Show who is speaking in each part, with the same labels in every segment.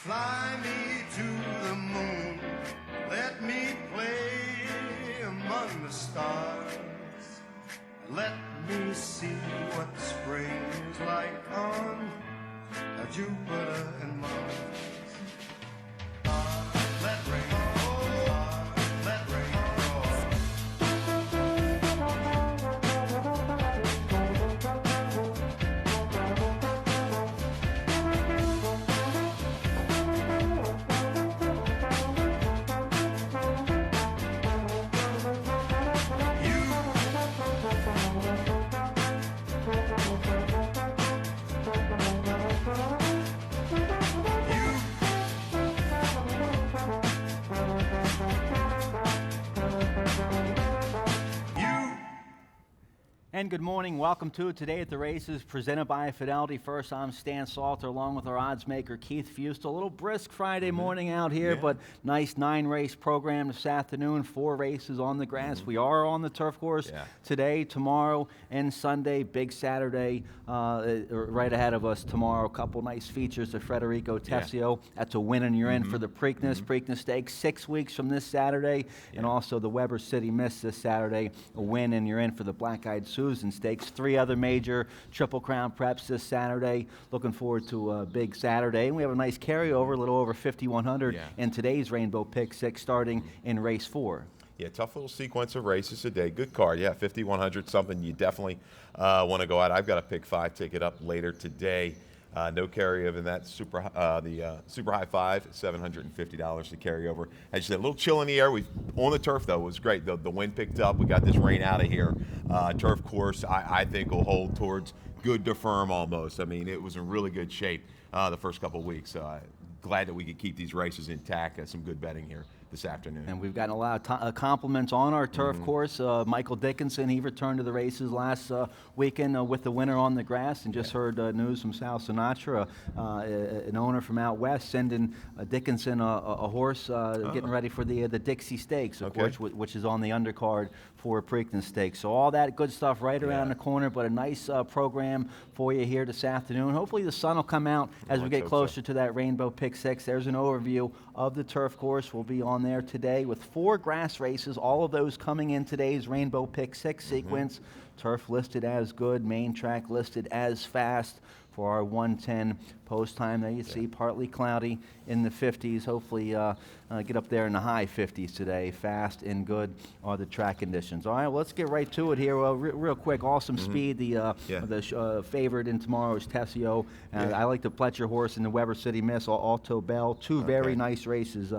Speaker 1: Fly me to the moon, let me play among the stars. Let me see what spring is like on Jupiter and Mars. Let rain fall, let rain
Speaker 2: And good morning. Welcome to Today at the Races, presented by Fidelity First. I'm Stan Salter, along with our odds maker, Keith Fust. A little brisk Friday morning out here, but nice 9-race program this afternoon. 4 races on the grass. We are on the turf course today, tomorrow, and Sunday. Big Saturday right ahead of us tomorrow. A couple nice features to Federico Tessio. That's a win and you're in for the Preakness. Preakness Stakes 6 weeks from this Saturday, and also the Weber City Miss this Saturday. A win and you're in for the Black Eyed Susan Stakes. 3 other major Triple Crown preps this Saturday. Looking forward to a big Saturday. And we have a nice carryover, a little over 5,100 in today's Rainbow Pick 6, starting in race 4.
Speaker 3: Yeah, tough little sequence of races today. Good card. Yeah, 5,100, something you definitely want to go out. I've got a pick 5 ticket up later today. No carryover in that super high 5, $750 to carry over. As you said, a little chill in the air. On the turf though, it was great. The wind picked up. We got this rain out of here. Turf course, I think will hold towards good to firm almost. I mean, it was in really good shape the first couple of weeks. Glad that we could keep these races intact. Some good betting here this afternoon.
Speaker 2: And we've gotten a lot of compliments on our turf course. Michael Dickinson, he returned to the races last weekend with the winner on the grass, and just heard news from Sal Sinatra, an owner from out west, sending Dickinson a horse getting ready for the Dixie Stakes, of course, which is on the undercard for Preakness Stakes. So all that good stuff right around the corner, but a nice program for you here this afternoon. Hopefully the sun will come out as we get closer to that Rainbow Pick 6. There's an overview of the turf course. We'll be on there today with 4 grass races, all of those coming in today's Rainbow Pick 6 sequence. Turf listed as good, main track listed as fast for our 110 post time. There you see partly cloudy in the 50s. Hopefully get up there in the high 50s today. Fast and good are the track conditions. All right, well, let's get right to it here. Well, real quick, Awesome Speed, the favorite in tomorrow's Tessio. I like the Pletcher horse and the Weber City Miss, Alto Bell. 2 very nice races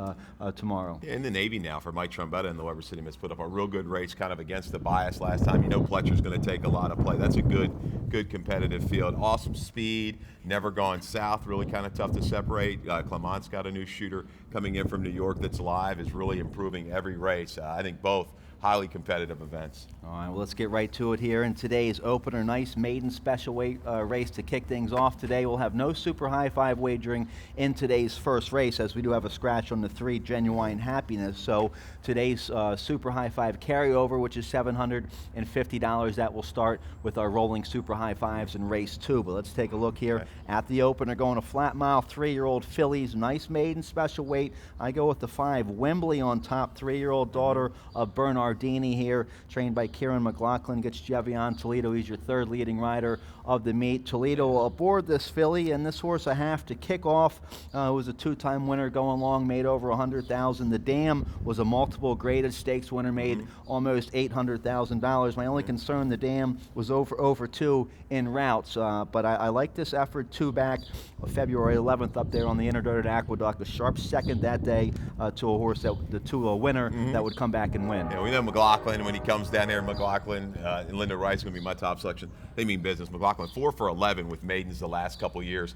Speaker 2: tomorrow.
Speaker 3: Yeah, in the Navy now for Mike Trombetta, and the Weber City Miss put up a real good race, kind of against the bias last time. You know Pletcher's going to take a lot of play. That's a good competitive field. Awesome Speed, never gone south, really kind of tough to separate. Clement's got a new shooter coming in from New York that's live, is really improving every race. I think both highly competitive events.
Speaker 2: All right, well, let's get right to it here in today's opener. Nice maiden special weight race to kick things off today. We'll have no super high 5 wagering in today's first race, as we do have a scratch on the 3 Genuine Happiness. So today's super high 5 carryover, which is $750, that will start with our rolling super high 5s in race 2. But let's take a look here at the opener. Going a flat mile, 3-year-old fillies, nice maiden special weight. I go with the 5 Wembley on top, 3-year-old daughter of Bernardini here, trained by Kieran McLaughlin, gets Jevion Toledo. He's your 3rd leading rider of the meet. Toledo aboard this filly, and this horse I have to kick off. Was a 2-time winner going long, made over $100,000. The Dam was a multiple graded stakes winner, made almost $800,000. My only concern, the Dam was over 2 in routes, but I like this effort. 2 back February 11th up there on the Inter Aqueduct. A sharp second that day to a horse to a winner that would come back and win.
Speaker 3: Yeah, we know McLaughlin, when he comes down there, McLaughlin and Linda Rice is going to be my top selection. They mean business. McLaughlin 4 for 11 with maidens the last couple years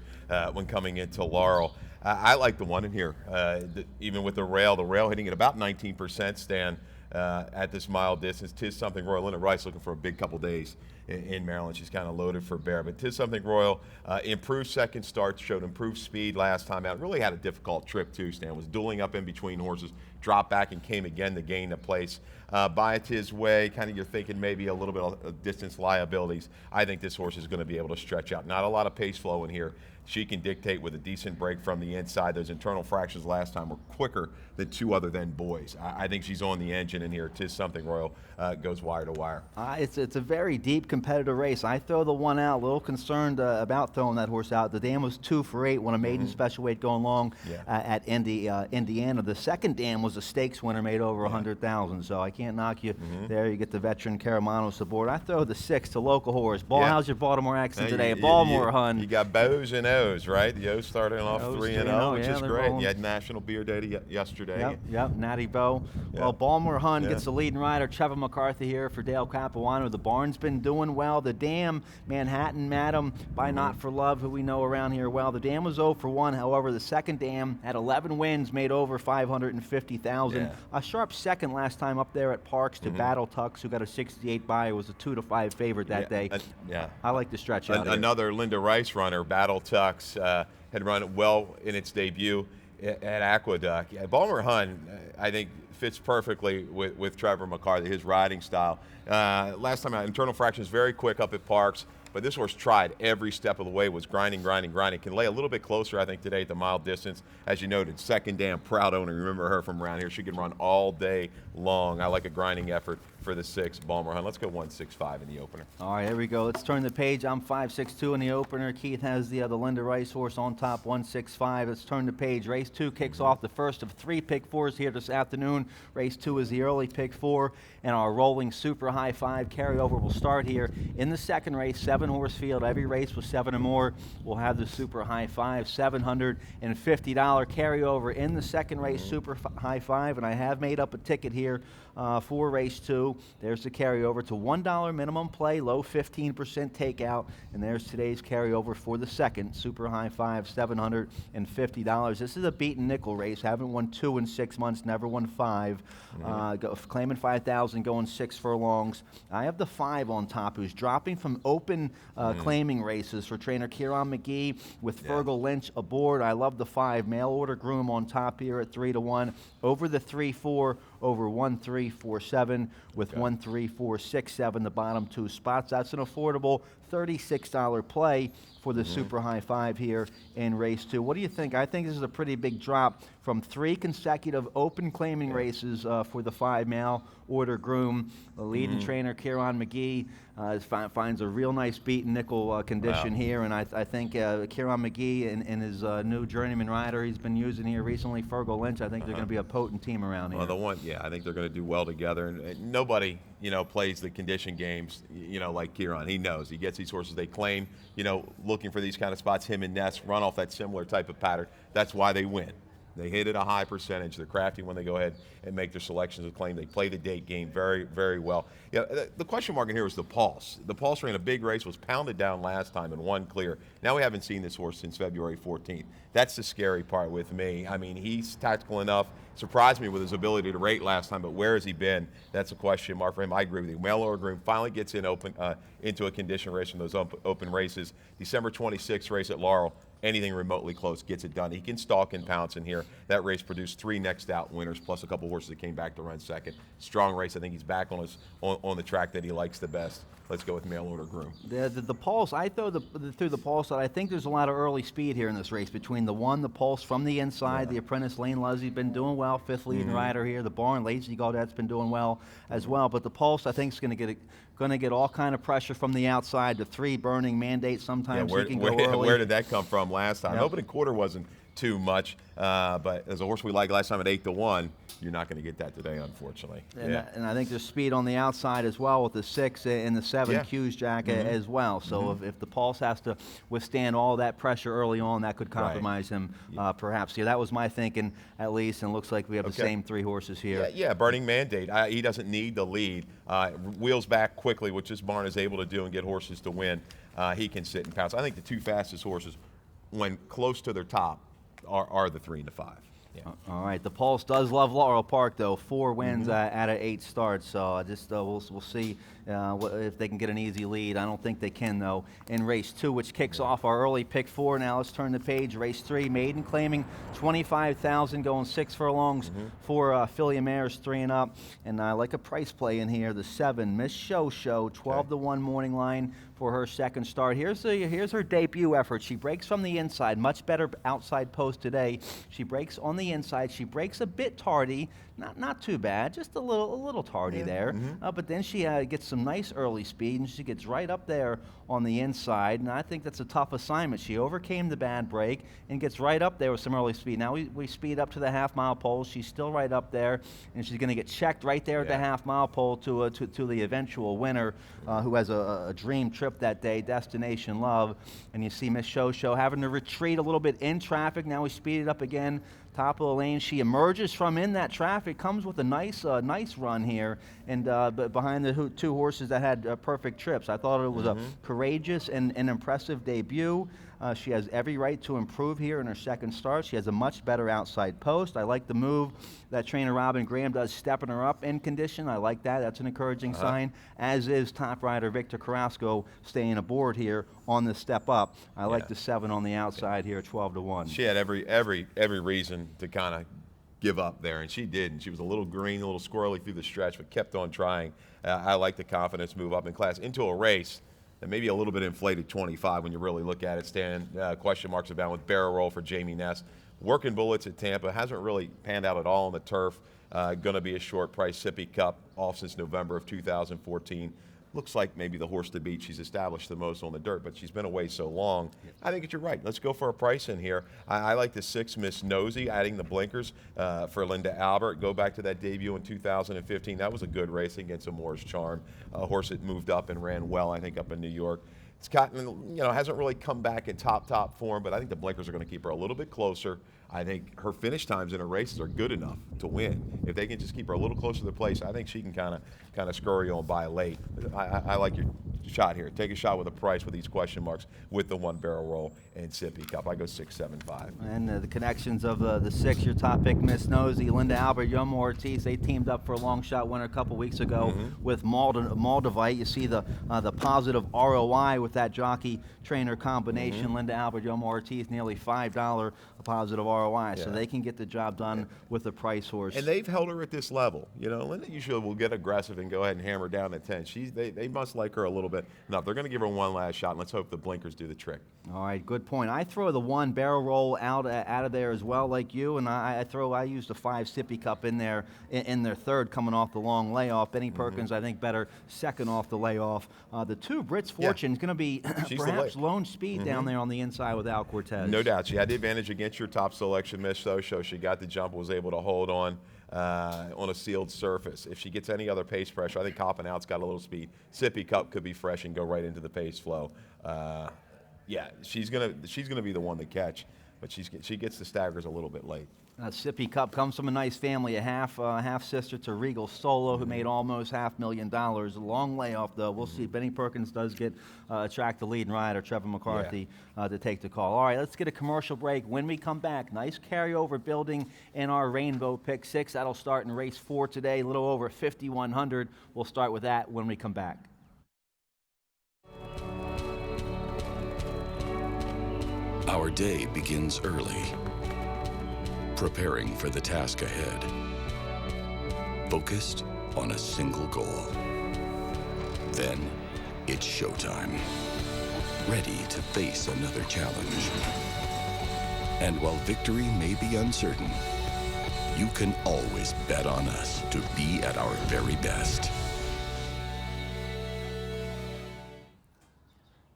Speaker 3: when coming into Laurel. I like the one in here, even with the rail hitting at about 19%, Stan, at this mile distance. Tis Something Royal, Linda Rice looking for a big couple days in Maryland. She's kind of loaded for bear. But Tis Something Royal, improved second start, showed improved speed last time out. Really had a difficult trip too, Stan. Was dueling up in between horses, dropped back and came again to gain the place. By Tis Way, kind of you're thinking maybe a little bit of distance liabilities. I think this horse is going to be able to stretch out. Not a lot of pace flow in here. She can dictate with a decent break from the inside. Those internal fractions last time were quicker than 2 other than boys. I think she's on the engine in here. 'Tis Something Royal goes wire to wire.
Speaker 2: It's a very deep competitive race. I throw the one out. A little concerned about throwing that horse out. The dam was 2 for 8, won a maiden special weight going long at Indiana. The second dam was a stakes winner, made over 100,000. So I can't knock you there. You get the veteran Caramanos aboard. I throw the 6, the local horse. How's your Baltimore accent today? Baltimore, hun.
Speaker 3: You got bows and O's, right? The O's starting off 3-0, which is great.
Speaker 2: Rolling.
Speaker 3: You had National Beer Day yesterday.
Speaker 2: Yep, Natty Bow.
Speaker 3: Yeah.
Speaker 2: Well, Baltimore Hun gets the leading rider, Trevor McCarthy here for Dale Capuano. The barn's been doing well. The dam, Manhattan Madam by Not for Love, who we know around here well. The dam was 0 for 1. However, the second dam had 11 wins, made over 550,000.
Speaker 3: Yeah.
Speaker 2: A sharp second last time up there at Parks to Battle Tux, who got a 68 buy. It was a 2-5 favorite that day. I like the stretch out here.
Speaker 3: Another Linda Rice runner, Battle Tux, had run well in its debut at Aqueduct. Baltimore Hun, I think, fits perfectly with Trevor McCarthy, his riding style. Last time out, internal fractions very quick up at Parks, but this horse tried every step of the way, was grinding. Can lay a little bit closer, I think, today at the mile distance. As you noted, second dam, proud owner. Remember her from around here. She can run all day long. I like a grinding effort for the 6, Baltimore Hun. Let's go 165 in the opener.
Speaker 2: All right, here we go. Let's turn the page. I'm 562 in the opener. Keith has the Linda Rice horse on top, 165. Let's turn the page. Race 2 kicks off the first of 3 pick 4s here this afternoon. Race 2 is the early pick 4, and our rolling super high 5 carryover will start here in the second race. 7-horse field. Every race with 7 or more will have the super high 5, $750 carryover in the second race, super high 5, and I have made up a ticket here for race 2. There's the carryover to $1 minimum play, low 15% takeout, and there's today's carryover for the second super high 5, $750. This is a beaten nickel race. Haven't won 2 in 6 months, never won 5. Claiming 5,000, going 6 furlongs. I have the 5 on top, who's dropping from open claiming races for trainer Kieran McGee with Fergal Lynch aboard. I love the 5. Mail order groom on top here at 3-1. Over the 3-4, over 1-3-4-7 with 1-3-4-6-7, the bottom 2 spots. That's an affordable $36 play for the super high 5 here in race 2. What do you think? I think this is a pretty big drop from 3 consecutive open claiming races for the 5 mail order groom. The leading trainer Kieran McGee finds a real nice beaten nickel condition here, and I think Kieran McGee and his new journeyman rider he's been using here recently, Fergal Lynch, I think they're going to be a potent team around here.
Speaker 3: Well, I think they're going to do well together, and nobody, plays the condition games, like Kieran. He knows. He gets these horses they claim, looking for these kind of spots. Him and Ness run off that similar type of pattern. That's why they win. They hit at a high percentage. They're crafty when they go ahead and make their selections of claim. They play the date game very, very well. The question mark in here is the Pulse. The Pulse ran a big race, was pounded down last time and won clear. Now we haven't seen this horse since February 14th. That's the scary part with me. I mean, he's tactical enough. Surprised me with his ability to rate last time, but where has he been? That's a question mark for him. I agree with you. Mail order groom finally gets into a condition race in those open races. December 26th race at Laurel. Anything remotely close gets it done. He can stalk and pounce in here. That race produced 3 next out winners, plus a couple horses that came back to run second. Strong race. I think he's back on the track that he likes the best. Let's go with mail order groom.
Speaker 2: The Pulse, I throw through the Pulse. I think there's a lot of early speed here in this race between the 1, the Pulse from the inside. The apprentice Lane Luzzy's been doing well, 5th leading rider here. The Barn, Lazy Gaudette's been doing well as well. But the Pulse, I think, is going to get all kind of pressure from the outside. The 3 burning mandate sometimes he can go early.
Speaker 3: Where did that come from last time? Opening quarter wasn't too much, but as a horse we liked last time at 8-1, you're not going to get that today, unfortunately.
Speaker 2: And I think there's speed on the outside as well with the 6 and the 7 Q's Jack as well. So if the Pulse has to withstand all that pressure early on, that could compromise him perhaps. That was my thinking at least, and it looks like we have the same 3 horses here.
Speaker 3: Burning mandate. He doesn't need the lead. Wheels back quickly, which this barn is able to do and get horses to win. He can sit and pounce. I think the 2 fastest horses, when close to their top, are the 3 and the 5.
Speaker 2: All right. The Pulse does love Laurel Park, though. 4 wins out of 8 starts. So we'll see if they can get an easy lead. I don't think they can, though, in race 2, which kicks off our early pick 4. Now let's turn the page. Race 3, maiden claiming 25,000, going 6 furlongs for filly mares 3 and up. And I like a price play in here. The 7, Miss Show, 12-1 morning line for her second start. Here's her debut effort. She breaks from the inside, much better outside post today. She breaks on the inside. She breaks a bit tardy, not too bad, just a little tardy there. But then she gets some nice early speed, and she gets right up there on the inside. And I think that's a tough assignment. She overcame the bad break and gets right up there with some early speed. Now we speed up to the half-mile pole. She's still right up there, and she's going to get checked right there at the half-mile pole to the eventual winner, who has a dream trip that day, Destination Love. And you see Miss Show having to retreat a little bit in traffic. Now we speed it up again, top of the lane. She emerges from in that traffic, comes with a nice run here, and but behind the 2 horses that had perfect trips. I thought it was a courageous and impressive debut. She has every right to improve here in her second start. She has a much better outside post. I like the move that trainer Robin Graham does, stepping her up in condition. I like that. That's an encouraging sign, as is top rider Victor Carrasco staying aboard here on the step up. I like the 7 on the outside here, 12-1.
Speaker 3: She had every reason to kind of give up there, and she didn't. She was a little green, a little squirrely through the stretch, but kept on trying. I like the confidence move up in class into a race that maybe a little bit inflated 25 when you really look at it. Stan, question marks about with Barrel Roll for Jamie Ness. Working bullets at Tampa, hasn't really panned out at all on the turf. Going to be a short price. Sippy Cup, off since November of 2014. Looks like maybe the horse to beat. She's established the most on the dirt, but she's been away so long. I think you're right. Let's go for a price in here. I like the 6, Miss Nosy, adding the blinkers for Linda Albert. Go back to that debut in 2015. That was a good race against a Moore's Charm, a horse that moved up and ran well, I think, up in New York. It's gotten, hasn't really come back in top form, but I think the blinkers are going to keep her a little bit closer. I think her finish times in her races are good enough to win. If they can just keep her a little closer to the place, I think she can kind of scurry on by late. I like your shot here. Take a shot with a price with these question marks with the 1 Barrel Roll and Sippy Cup. I go 6, 7, 5.
Speaker 2: And the connections of the 6, your top pick, Miss Nosy, Linda Albert, Yomo Ortiz, they teamed up for a long shot winner a couple weeks ago with Moldavite. You see the positive ROI with that jockey trainer combination. Linda Albert, Yomo Ortiz, nearly $5 positive ROI, so they can get the job done with the price horse.
Speaker 3: And they've held her at this level. Linda usually will get aggressive and go ahead and hammer down the 10. They must like her a little bit. Now, they're going to give her one last shot, and let's hope the blinkers do the trick.
Speaker 2: All right, good point. I throw the 1 Barrel Roll out of there as well, like you, and I used a 5 Sippy Cup in there in their third, coming off the long layoff. Benny Perkins, I think, better second off the layoff. The 2 Brits Fortune is going to be perhaps lone speed down there on the inside without Cortez.
Speaker 3: No doubt. She had the advantage against your top selection, Miss Show. She got the jump, was able to hold on a sealed surface. If she gets any other pace pressure, I think Coppin Out's got a little speed. Sippy Cup could be fresh and go right into the pace flow. She's gonna be the one to catch, but she gets the staggers a little bit late.
Speaker 2: Sippy Cup comes from a nice family, a half sister to Regal Solo, who made almost $500,000. A long layoff, though. We'll see. Benny Perkins does get attract the leading rider, Trevor McCarthy, to take the call. All right, let's get a commercial break. When we come back, nice carryover building in our Rainbow Pick 6. That'll start in race 4 today, a little over 5,100. We'll start with that when we come back.
Speaker 4: Our day begins early, preparing for the task ahead, focused on a single goal. Then it's showtime, ready to face another challenge. And while victory may be uncertain, you can always bet on us to be at our very best.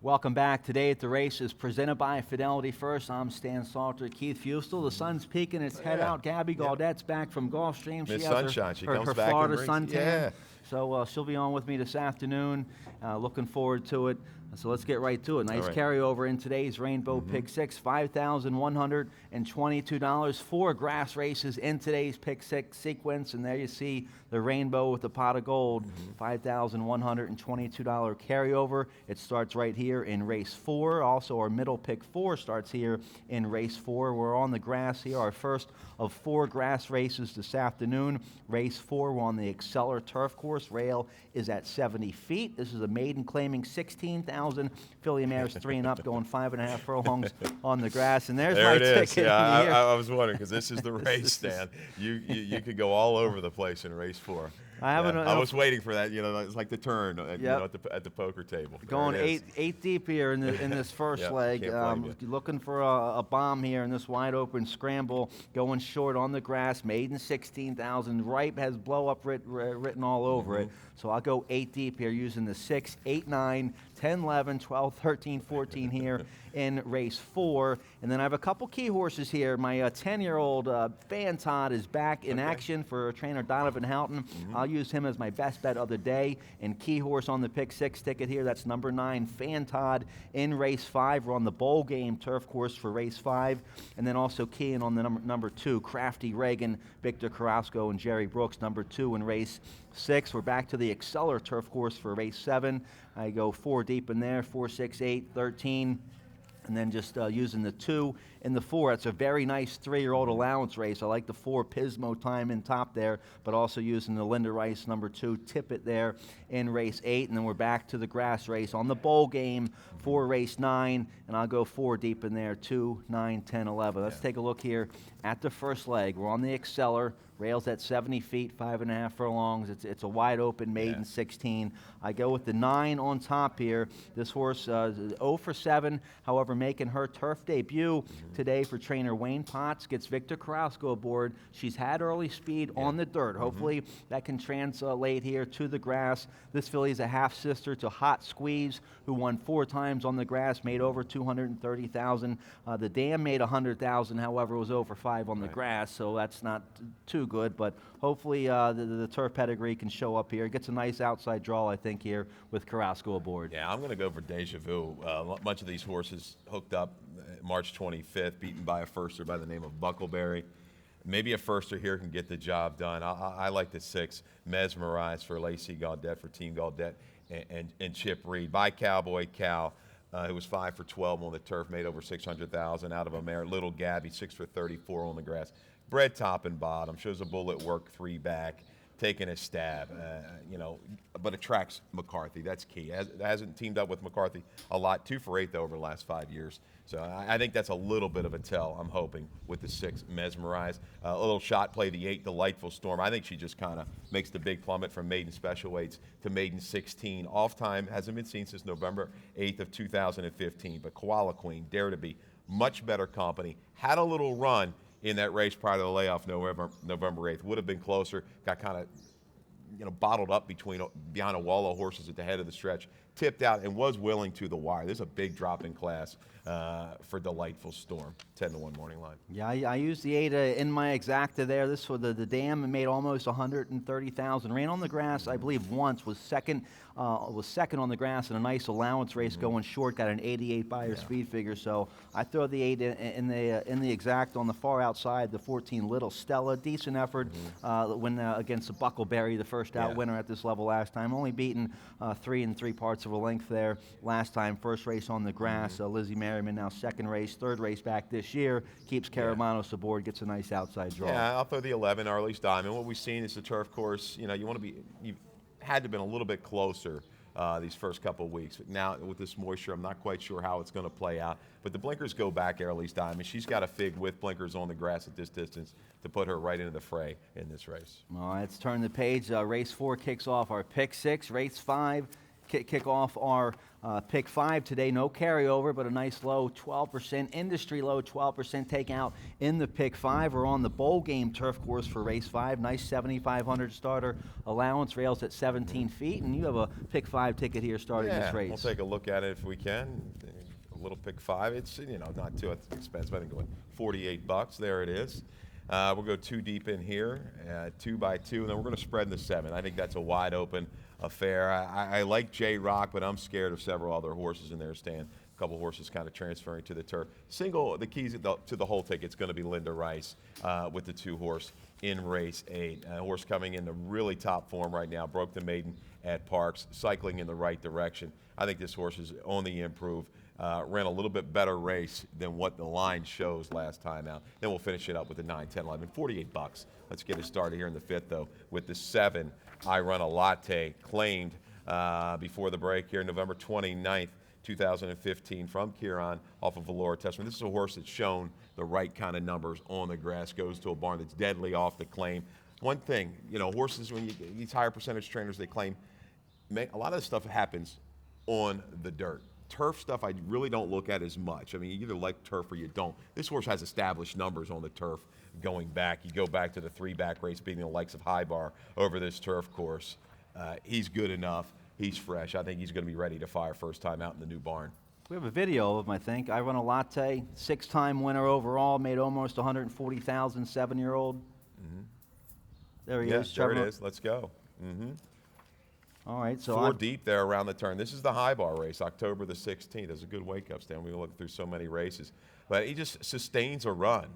Speaker 2: Welcome back. Today at the race is presented by Fidelity First. I'm Stan Salter, Keith Fustel. The sun's peeking its head out. Gabby Gaudette's back from Gulfstream.
Speaker 3: Miss
Speaker 2: She has
Speaker 3: Sunshine. She comes
Speaker 2: her
Speaker 3: back
Speaker 2: Florida
Speaker 3: and brings-
Speaker 2: suntan. So she'll be on with me this afternoon. Looking forward to it. So let's get right to it. Nice
Speaker 3: right.
Speaker 2: carryover in today's Rainbow Pick 6, $5,122. 4 grass races in today's Pick 6 sequence, and there you see the rainbow with the pot of gold, $5,122 carryover. It starts right here in race 4. Also, our middle Pick 4 starts here in race 4. We're on the grass here, our first of 4 grass races this afternoon. Race 4, we're on the Exceller Turf Course. Rail is at 70 feet. This is a maiden claiming 16,000. Filly mares 3 and up going 5.5 furlongs on the grass. And there's my
Speaker 3: There it is.
Speaker 2: ticket.
Speaker 3: Yeah,
Speaker 2: in the year.
Speaker 3: I was wondering because this is the race, Stan. You could go all over the place in race 4.
Speaker 2: I
Speaker 3: was waiting for that. It's like the turn you know, at the poker table.
Speaker 2: Going eight deep here in this first leg. Looking for a bomb here in this wide open scramble. Going short on the grass. Maiden 16,000. Ripe has blow up written all over it. So I'll go 8 deep here using the 6, 8, 9, 10, 11, 12, 13, 14 here in race 4. And then I have a couple key horses here. My 10-year-old Fantod is back in action for trainer Donovan Houghton. I'll use him as my best bet of the day. And key horse on the Pick 6 ticket here, that's number 9, Fantod in race 5. We're on the bowl game turf course for race 5. And then also keying on the number 2, Crafty Reagan, Victor Carrasco, and Jerry Brooks, number 2 in race 6. We're back to the Exceller turf course for race 7. I go 4 deep in there, 4, 6, 8, 13. And then just using the 2 and the 4. That's a very nice 3-year-old allowance race. I like the 4 Pismo time in top there, but also using the Linda Rice number 2 Tippett there in race 8. And then we're back to the grass race on the bowl game for race 9. And I'll go 4 deep in there, 2, 9, 10, 11. Let's take a look here at the first leg. We're on the Exceller. Rails at 70 feet, 5.5 furlongs. It's a wide open maiden 16. I go with the 9 on top here. This horse is 0 for 7, however, making her turf debut today for trainer Wayne Potts. Gets Victor Carrasco aboard. She's had early speed on the dirt. Hopefully that can translate here to the grass. This filly is a half-sister to Hot Squeeze, who won 4 times on the grass, made over $230,000. The dam made $100,000, however, was 0 for 5 on the grass, so that's not too good, but hopefully the turf pedigree can show up here. Gets a nice outside draw, I think, here with Carrasco aboard.
Speaker 3: Yeah, I'm going to go for Deja Vu. A bunch of these horses hooked up March 25th, beaten by a firster by the name of Buckleberry. Maybe a firster here can get the job done. I like the 6, Mesmerize for Lacey Gaudet, for Team Gaudet, and Chip Reed. By Cowboy Cal, who was 5 for 12 on the turf, made over $600,000 out of a mare. Little Gabby, 6 for 34 on the grass. Bred top and bottom, shows a bullet work 3 back, taking a stab, but attracts McCarthy. That's key. Hasn't teamed up with McCarthy a lot. 2 for 8 though over the last 5 years. So I think that's a little bit of a tell, I'm hoping, with the 6, Mesmerize. A little shot play, the 8, Delightful Storm. I think she just kind of makes the big plummet from maiden special weights to maiden 16. Off time hasn't been seen since November 8th of 2015. But Koala Queen, Dare to Be, much better company. Had a little run in that race prior to the layoff November 8th. Would have been closer. Got kind of bottled up behind a wall of horses at the head of the stretch. Tipped out and was willing to the wire. This is a big drop in class for Delightful Storm. 10-1 morning line.
Speaker 2: Yeah, I used the 8 in my exacta there. This was the dam made almost $130,000. Ran on the grass, I believe, once. Was second on the grass in a nice allowance race going short. Got an 88 buyer speed figure. So I throw the 8 in the exact on the far outside. The 14 Little Stella, decent effort. When against the Buckleberry, the first out winner at this level last time. Only beaten 3 3/4 of a length there last time. First race on the grass. Lizzie Merriman now second race, third race back this year. Keeps Caramanos aboard, gets a nice outside draw.
Speaker 3: Yeah, I'll throw the 11, Arliss Diamond. What we've seen is the turf course. You want to be. You had to have been a little bit closer these first couple of weeks. Now with this moisture, I'm not quite sure how it's going to play out. But the blinkers go back, Arliss Diamond. She's got a fig with blinkers on the grass at this distance to put her right into the fray in this race.
Speaker 2: Well, let's turn the page. Race 4 kicks off our Pick 6. Race 5 kick off our Pick 5 today. No carryover, but a nice low 12%, industry low 12% takeout in the Pick 5. We're on the bowl game turf course for race 5. Nice 7,500 starter allowance, rails at 17 feet, and you have a Pick 5 ticket here starting this race.
Speaker 3: We'll take a look at it if we can. A little Pick 5. It's not too expensive. I think going $48. There it is. We'll go 2 deep in here, 2 by 2, and then we're going to spread in the 7. I think that's a wide open affair. I like J-Rock, but I'm scared of several other horses in there, Stan. A couple horses kind of transferring to the turf. The keys to the whole ticket's going to be Linda Rice with the 2-horse in race 8. A horse coming into really top form right now, broke the maiden at Parks, cycling in the right direction. I think this horse is on the improve. Ran a little bit better race than what the line shows last time out. Then we'll finish it up with the 9, 10, 11, $48. Let's get it started here in the 5th, though, with the 7, I Run a Latte, claimed before the break here, November 29th. 2015 from Kieran off of Valora Testament. This is a horse that's shown the right kind of numbers on the grass, goes to a barn that's deadly off the claim. One thing, horses, when these higher percentage trainers, they claim, a lot of this stuff happens on the dirt. Turf stuff I really don't look at as much. I mean, you either like turf or you don't. This horse has established numbers on the turf going back. You go back to the 3-back race beating the likes of High Bar over this turf course. He's good enough. He's fresh. I think he's going to be ready to fire first time out in the new barn.
Speaker 2: We have a video of him, I think. I Run a Latte, 6-time winner overall, made almost $140,000, 7-year-old. Mm-hmm. There he is.
Speaker 3: There it is. Let's go. Mm-hmm.
Speaker 2: All right, so
Speaker 3: 4 deep there around the turn. This is the High Bar race, October the 16th. It's a good wake-up stand. We look through so many races. But he just sustains a run.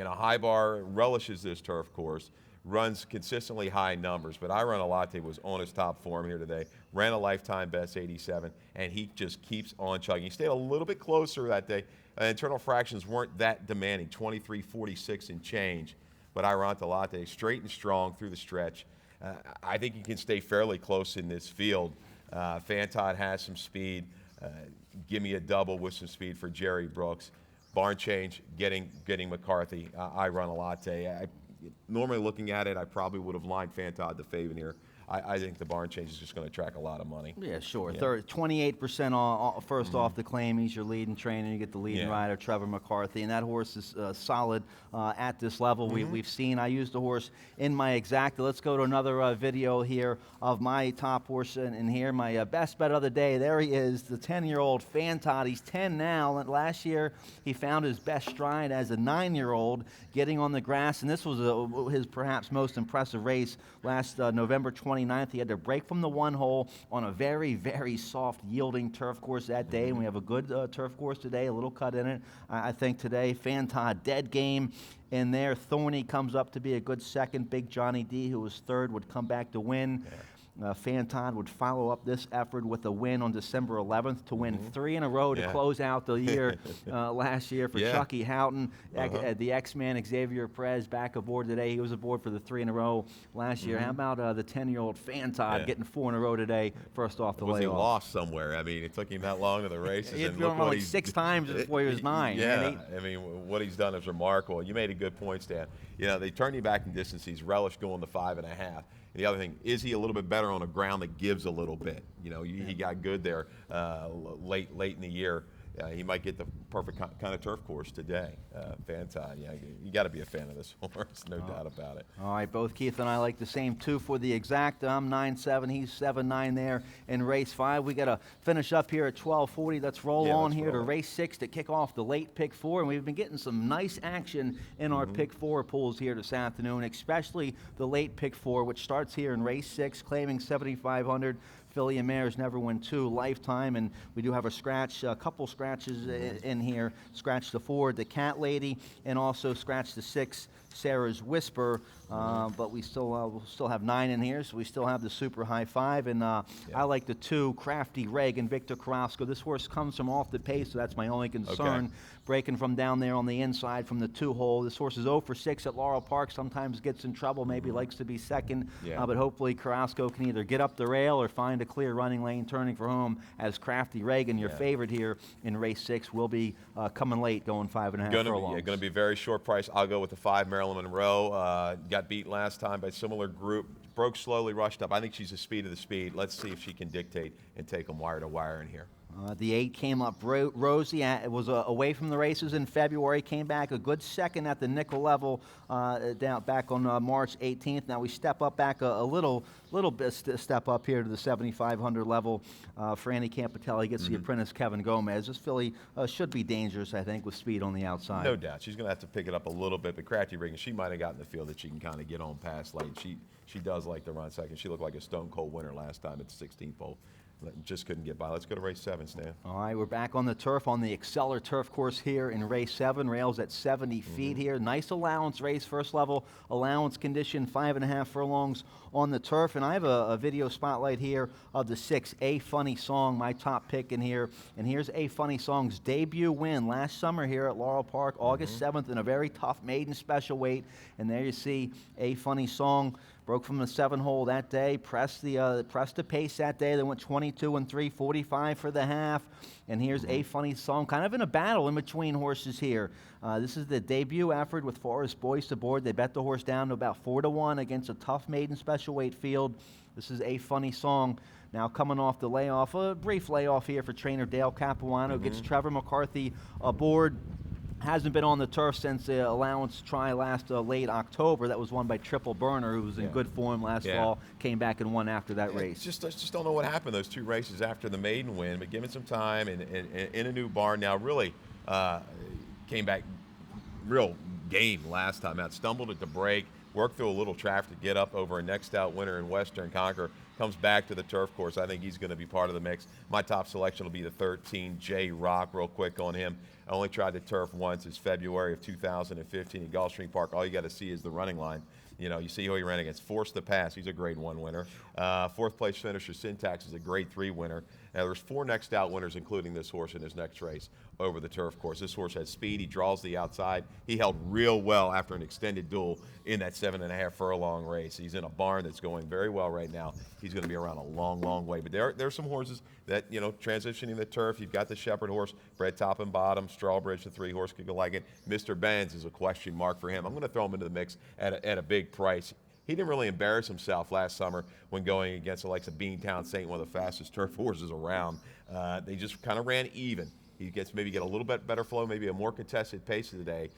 Speaker 3: High Bar relishes this turf course, runs consistently high numbers, but I Run a Latte was on his top form here today, ran a lifetime best 87, and he just keeps on chugging. He stayed a little bit closer that day. Internal fractions weren't that demanding, 23.46 and change, but I Run a Latte straight and strong through the stretch. I think he can stay fairly close in this field. Fantod has some speed. Give me a double with some speed for Jerry Brooks. Barn change, getting McCarthy. I Run a Latte. Normally looking at it, I probably would have lined Fantod the favorite here. I think the barn change is just going to attract a lot of money.
Speaker 2: Yeah, sure. 28% first off the claim. He's your leading trainer. You get the leading rider, Trevor McCarthy, and that horse is solid at this level. We've seen. I used the horse in my exacta. Let's go to another video here of my top horse in here. My best bet of the day. There he is, the 10-year-old Fantod. He's 10 now. Last year, he found his best stride as a 9-year-old getting on the grass, and this was his perhaps most impressive race last November 29th. He had to break from the 1 hole on a very, very soft, yielding turf course that day, and we have a good turf course today, a little cut in it. I think today, Fantod, dead game in there. Thorny comes up to be a good second. Big Johnny D, who was 3rd, would come back to win. Fantod would follow up this effort with a win on December 11th to win 3 in a row to close out the year last year for Chucky Houghton. The X-Man Xavier Perez back aboard today. He was aboard for the 3 in a row last year. How about the 10-year-old Fantod getting 4 in a row today, first off the layoff?
Speaker 3: Was he lost somewhere? I mean, it took him that long to the races.
Speaker 2: He had been like 6 times before he was 9.
Speaker 3: Yeah, I mean, what he's done is remarkable. You made a good point, Stan. They turn you back in distance. He's relished going to 5.5. The other thing, is he a little bit better on a ground that gives a little bit? He got good there late in the year. He might get the perfect kind of turf course today. Fantod, you got to be a fan of this horse, no doubt about it.
Speaker 2: All right, both Keith and I like the same 2 for the exact. I'm 9-7, he's 7-9 there in race 5. We got to finish up here at 12:40. Let's roll on here to race 6 to kick off the late pick 4. And we've been getting some nice action in our pick 4 pools here this afternoon, especially the late pick 4, which starts here in race 6, claiming 7,500. Filly and Mares Never Win 2 lifetime, and we do have a couple scratches in here. Scratch the 4, the Cat Lady, and also scratch the 6, Sarah's Whisper. But we we'll still have 9 in here, so we still have the Super High 5, and I like the 2, Crafty Reg and Victor Carrasco. This horse comes from off the pace, so that's my only concern.
Speaker 3: Okay.
Speaker 2: Breaking from down there on the inside from the 2 hole. This horse is 0 for 6 at Laurel Park. Sometimes gets in trouble. Maybe likes to be second. But hopefully Carrasco can either get up the rail or find a clear running lane turning for home, as Crafty Reagan, your favorite here in race 6, will be coming late, going 5.5 furlongs.
Speaker 3: Going to be very short price. I'll go with the 5, Marilyn Monroe. Got beat last time by a similar group. Broke slowly, rushed up. I think she's the speed of the speed. Let's see if she can dictate and take them wire to wire in here.
Speaker 2: The 8 came up rosy. It was away from the races in February. Came back a good second at the nickel level down back on March 18th. Now we step up back a little bit step up here to the 7,500 level for Andy Campitelli. Gets the apprentice Kevin Gomez. This filly should be dangerous, I think, with speed on the outside.
Speaker 3: No doubt. She's going to have to pick it up a little bit, but Crafty Regan, she might have gotten the feel that she can kind of get on past late. She does like to run second. She looked like a stone cold winner last time at the 16th hole. Just couldn't get by. Let's go to race 7, Stan.
Speaker 2: All right, we're back on the turf on the Exceller turf course here in race 7. Rails at 70 feet here. Nice allowance race, first level allowance condition, 5.5 furlongs on the turf. And I have a video spotlight here of the 6, A Funny Song, my top pick in here. And here's A Funny Song's debut win last summer here at Laurel Park, August 7th, in a very tough maiden special weight. And there you see A Funny Song. Broke from the 7-hole that day, pressed the pace that day. They went 22 and 3, 45 for the half. And here's A Funny Song, kind of in a battle in between horses here. This is the debut effort with Forrest Boyce aboard. They bet the horse down to about 4-1 against a tough maiden special weight field. This is A Funny Song. Now coming off the layoff, a brief layoff here for trainer Dale Capuano. Gets Trevor McCarthy aboard. Hasn't been on the turf since the allowance try last late October. That was won by Triple Burner, who was in good form last fall. Came back and won after that race.
Speaker 3: Just don't know what happened those 2 races after the maiden win, but given some time and in a new barn now, really came back real game last time out. Stumbled at the break, worked through a little traffic to get up over a next out winner in Western Conqueror. Comes back to the turf course. I think he's going to be part of the mix. My top selection will be the 13, J Rock. Real quick on him. I only tried the turf once. It's February of 2015 at Gulfstream Park. All you got to see is the running line. You know, you see who he ran against. Forced to Pass, he's a grade 1 winner. 4th place finisher Syntax is a grade 3 winner. Now there's 4 next out winners, including this horse in his next race over the turf course. This horse has speed. He draws the outside. He held real well after an extended duel in that 7.5 furlong race. He's in a barn that's going very well right now. He's going to be around a long, long way. But there are some horses that, you know, transitioning the turf. You've got the Shepherd horse, bred top and bottom. Strawbridge, the 3 horse, could go like it. Mr. Benz is a question mark for him. I'm going to throw him into the mix at a big price. He didn't really embarrass himself last summer when going against the likes of Beantown Saint, one of the fastest turf horses around. They just kind of ran even. He gets maybe get a little bit better flow, maybe a more contested pace today.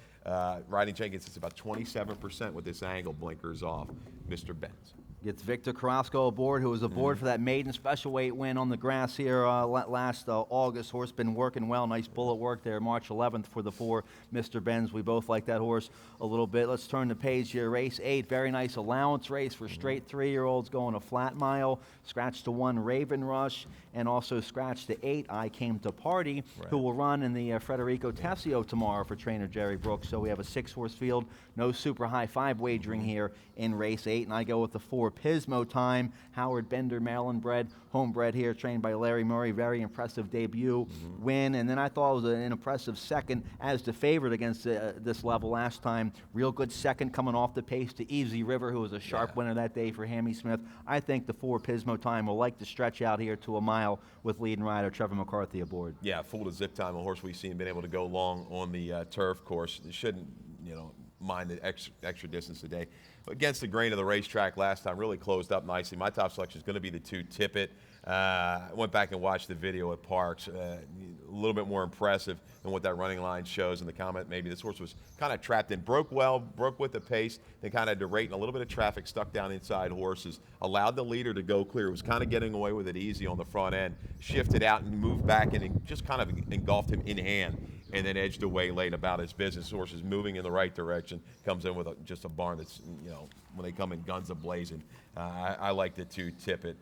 Speaker 3: Riding Jenkins is about 27% with this angle, blinkers off. Mr. Benz.
Speaker 2: Gets Victor Carrasco aboard, who was aboard for that maiden special weight win on the grass here last August. Horse been working well. Nice bullet work there, March 11th for the 4, Mr. Benz. We both like that horse a little bit. Let's turn the page here. Race 8, very nice allowance race for straight 3-year-olds going a flat mile. Scratch to 1, Raven Rush, and also scratch to 8, I Came to Party, who will run in the Federico Tessio tomorrow for trainer Jerry Brooks. So we have a 6-horse field. No super high 5 wagering here in race 8, and I go with the 4, Pismo Time. Howard Bender, Maryland bred, homebred here, trained by Larry Murray. Very impressive debut win. And then I thought it was an impressive second as the favorite against this level last time. Real good second coming off the pace to Easy River, who was a sharp winner that day for Hammy Smith. I think the 4, Pismo Time, will like to stretch out here to a mile with leading rider Trevor McCarthy aboard.
Speaker 3: Yeah, full to Zip Time, a horse we've seen been able to go long on the turf course. It shouldn't, you know, mind the extra distance today. But against the grain of the racetrack last time, really closed up nicely. My top selection is going to be the 2, Tippett. I went back and watched the video at Parks. A little bit more impressive than what that running line shows in the comment. Maybe this horse was kind of trapped in. Broke well, broke with the pace. They kind of had to rate in a little bit of traffic, stuck down inside horses. Allowed the leader to go clear. Was kind of getting away with it easy on the front end. Shifted out and moved back and it just kind of engulfed him in hand. And then edged away late about his business. Horse is moving in the right direction. Comes in with just a barn that's, you know, when they come in guns a-blazing. I like the 2, Tippett.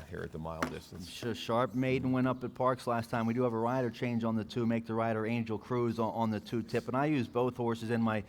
Speaker 3: Here at the mile distance.
Speaker 2: Sharp maiden went up at Parks last time. We do have a rider change on the 2, make the rider Angel Cruz on the 2 Tip, and I use both horses in my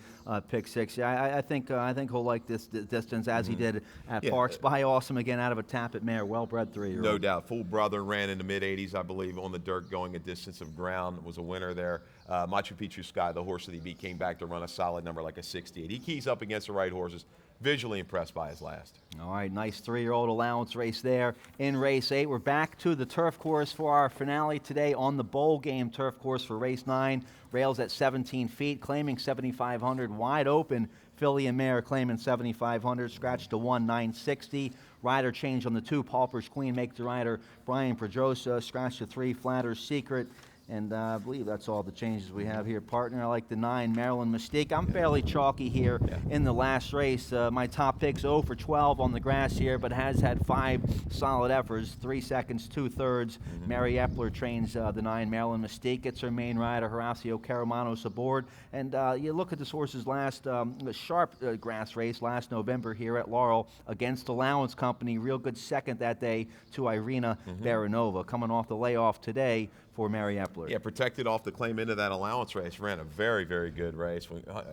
Speaker 2: pick 6. Yeah, I think he'll like this distance as he did at Parks. By Awesome again out of a tap at mare, well-bred 3-year-old.
Speaker 3: No doubt. Full Brother ran in the mid-80s, I believe, on the dirt, going a distance of ground. Was a winner there. Machu Picchu Sky, the horse that he beat, came back to run a solid number like a 68. He keys up against the right horses. Visually impressed by his last.
Speaker 2: All right, nice 3-year-old allowance race there in race 8. We're back to the turf course for our finale today on the bowl game turf course for race 9. Rails at 17 feet, claiming 7,500, wide open. Filly and Mare claiming 7,500, scratch to 1,960. Rider change on the 2, Pauper's Queen, make the rider Brian Pedrosa, scratch to 3, Flatter's Secret. And I believe that's all the changes we have here, partner. I like the 9, Maryland Mystique. I'm fairly chalky here in the last race. My top pick's 0 for 12 on the grass here, but has had 5 solid efforts, 3 seconds, 2/3. Mary Epler trains the 9, Maryland Mystique. Gets her main rider, Horacio Caramanos, aboard. And you look at this horse's last sharp grass race last November here at Laurel against Allowance Company. Real good second that day to Irina Baranova. Coming off the layoff today for Mary Epler.
Speaker 3: Yeah, protected off the claim into that allowance race. Ran a very, very good race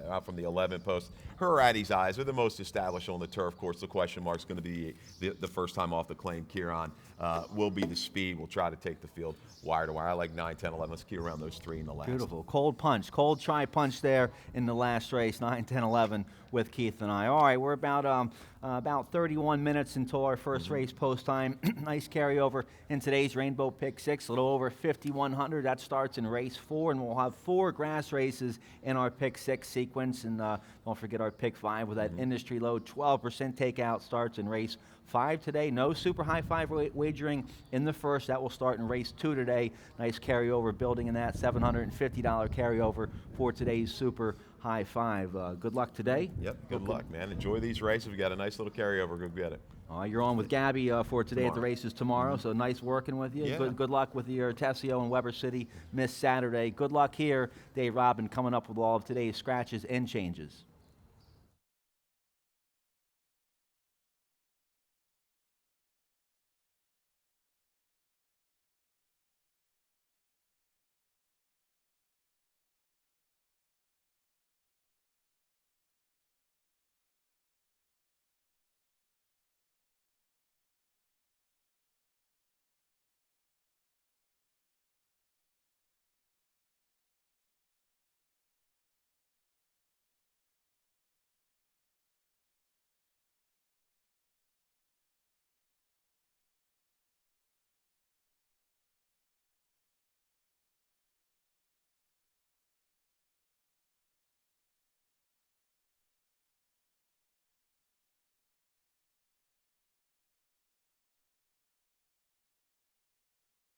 Speaker 3: out from the 11 post. Her Addie's Eyes are the most established on the turf course. The question mark's going to be the first time off the claim. Kieran will be the speed. We'll try to take the field wire to wire. I like 9, 10, 11. Let's key around those 3 in the last.
Speaker 2: Beautiful. Cold punch. Cold try punch there in the last race, 9, 10, 11 with Keith and I. All right, we're about 31 minutes until our first race post time. Nice carryover in today's Rainbow Pick 6, a little over 5,100. That starts in race 4, and we'll have 4 grass races in our Pick 6 sequence. And don't forget our Pick 5 with that industry low 12% takeout starts in race 5 today. No super high 5 wagering in the first. That will start in race 2 today. Nice carryover building in that $750 carryover for today's super high 5. Good luck today.
Speaker 3: Yep, good luck, man. Enjoy these races. We got a nice little carryover. Go get it.
Speaker 2: You're on with Gabby for today at the races tomorrow, so nice working with you.
Speaker 3: Yeah.
Speaker 2: Good luck with your Tessio and Weber City Miss Saturday. Good luck here. Dave Robin coming up with all of today's scratches and changes.